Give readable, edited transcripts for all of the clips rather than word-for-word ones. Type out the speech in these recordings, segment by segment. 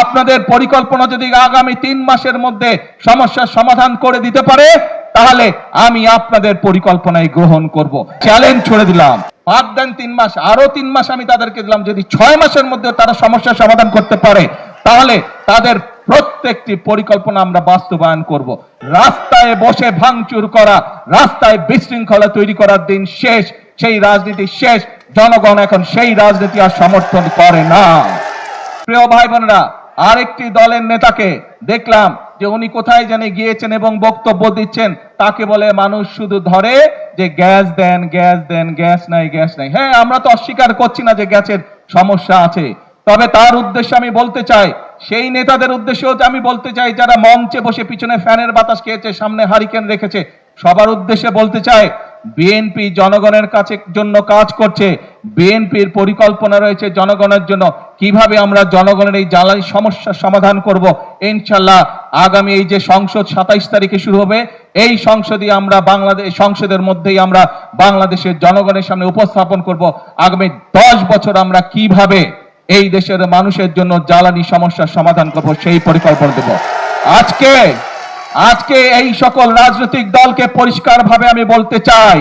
আপনাদের পরিকল্পনা যদি আগামী 3 মাসের মধ্যে সমস্যার সমাধান করে দিতে পারে, তাহলে আমি আপনাদের পরিকল্পনায় গ্রহণ করব। চ্যালেঞ্জ ছড়ে দিলাম, বাদ দেন 3 মাস, আরো 3 মাস আমি তাদেরকে দিলাম। যদি 6 মাসের মধ্যে তারা সমস্যার সমাধান করতে পারে, তাহলে তাদের প্রত্যেকটি পরিকল্পনা আমরা বাস্তবায়ন করব। রাস্তায় বসে ভাঙচুর করা, রাস্তায় বিশৃঙ্খলা তৈরি করার দিন শেষ, সেই রাজনীতি শেষ। জনগণ এখন সেই রাজনীতি আর সমর্থন করে না। প্রিয় ভাই বোনেরা, আরেকটি দলের নেতাকে দেখলাম যে উনি কোথায় জানে গিয়েছেন এবং বক্তব্য দিচ্ছেন। তাকে বলে মানুষ শুধু ধরে যে গ্যাস দেন, গ্যাস দেন, গ্যাস নাই, গ্যাস নাই। হ্যাঁ, আমরা তো অস্বীকার করছি না যে গ্যাসের সমস্যা আছে, তবে তার উদ্দেশ্যে আমি বলতে চাই, সেই নেতাদের উদ্দেশ্যেও আমি বলতে চাই যারা মঞ্চে বসে পিছনে ফ্যানের বাতাস খেয়েছে, সামনে হারিকেন রেখেছে, সবার উদ্দেশ্যে বলতে চাই, বিএনপি জনগণের কাছে জন্য কাজ করছে। বিএনপির পরিকল্পনা রয়েছে জনগণের জন্য। কিভাবে আমরা জনগণের এই জ্বালানি সমস্যার সমাধান করব, ইনশাআল্লাহ আগামী এই যে সংসদ 27 তারিখে শুরু হবে, এই সংসদে আমরা সংসদের মধ্যেই আমরা বাংলাদেশের জনগণের সামনে উপস্থাপন করব আগামী 10 বছর আমরা কিভাবে এই দেশের মানুষের জন্য জ্বালানি সমস্যার সমাধান করব, সেই পরিকল্পনা দেব। আজকে এই সকল রাজনৈতিক দলকে পরিষ্কারভাবে আমি বলতে চাই,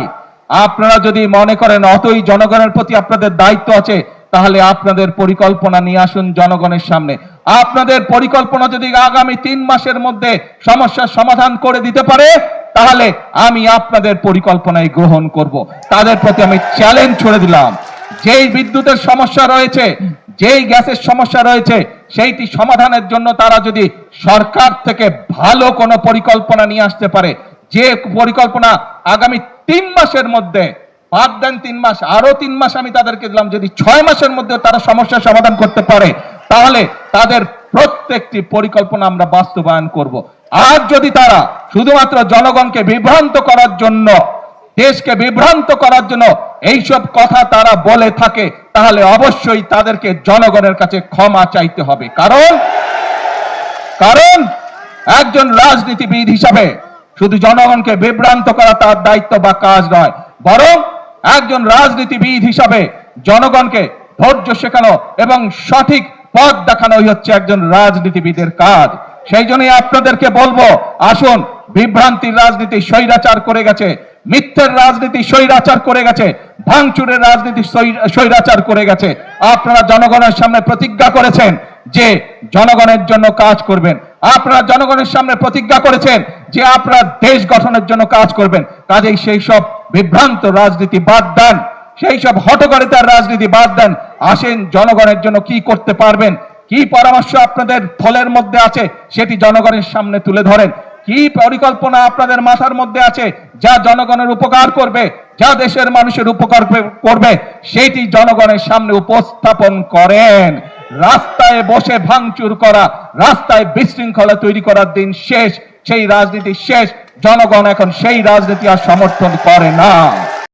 আপনারা যদি মনে করেন অতই জনগণের প্রতি আপনাদের দায়িত্ব আছে, তাহলে আপনাদের পরিকল্পনা নিয়ে আসুন জনগণের সামনে। আপনাদের পরিকল্পনা যদি আগামী 3 মাসের মধ্যে সমস্যার সমাধান করে দিতে পারে, তাহলে আমি আপনাদের পরিকল্পনায় গ্রহণ করব। তাদের প্রতি আমি চ্যালেঞ্জ ছড়ে দিলাম। যেই বিদ্যুতের সমস্যা রয়েছে, যেই গ্যাসের সমস্যা রয়েছে, সেইটি সমাধানের জন্য তারা যদি সরকার থেকে ভালো কোনো পরিকল্পনা নিয়ে আসতে পারে, যে পরিকল্পনা আগামী 3 মাসের মধ্যে, বাদ দেন 3 মাস, আরো 3 মাস আমি তাদেরকে দিলাম, যদি 6 মাসের মধ্যে তারা সমস্যার সমাধান করতে পারে, তাহলে তাদের প্রত্যেকটি পরিকল্পনা আমরা বাস্তবায়ন করব। আর যদি তারা শুধুমাত্র জনগণকে বিভ্রান্ত করার জন্য, দেশকে বিভ্রান্ত করার জন্য এইসব কথা তারা বলে থাকে, তাহলে অবশ্যই তাদেরকে জনগণের কাছে ক্ষমা চাইতে হবে। কারণ একজন রাজনীতিবিদ হিসাবে শুধু জনগণকে বিভ্রান্ত করা তার দায়িত্ব বা কাজ নয়, বরং একজন রাজনীতিবিদ হিসাবে জনগণকে ধৈর্য শেখানো এবং সঠিক পথ দেখানোই হচ্ছে একজন রাজনীতিবিদের কাজ। সেই জন্যই আপনাদেরকে বলবো, আসুন, বিভ্রান্তির রাজনীতি স্বৈরাচার করে গেছে, মিথ্যের রাজনীতি স্বৈরাচার করে গেছে, ভাঙচুরের রাজনীতি স্বৈরাচার করে গেছে। আপনারা জনগণের সামনে প্রতিজ্ঞা করেছেন যে জনগণের জন্য কাজ করবেন। আপনারা জনগণের সামনে প্রতিজ্ঞা করেছেন যে আপনারা দেশ গঠনের জন্য কাজ করবেন। কাজেই সেই সব বিভ্রান্ত রাজনীতি বাদ দেন, সেই সব হঠকারিতার রাজনীতি বাদ দেন। আসেন, জনগণের জন্য কি করতে পারবেন, কি পরামর্শ আপনাদের থলের মধ্যে আছে, সেটি জনগণের সামনে তুলে ধরেন। কি পরিকল্পনা আপনাদের মাথার মধ্যে আছে যা জনগণের উপকার করবে, যা দেশের মানুষের উপকার করবে, সেটি জনগণের সামনে উপস্থাপন করেন। রাস্তায় বসে ভাঙচুর করা, রাস্তায় বিশৃঙ্খলা তৈরি করার দিন শেষ, সেই রাজনীতি শেষ। জনগণ এখন সেই রাজনীতি আর সমর্থন করে না।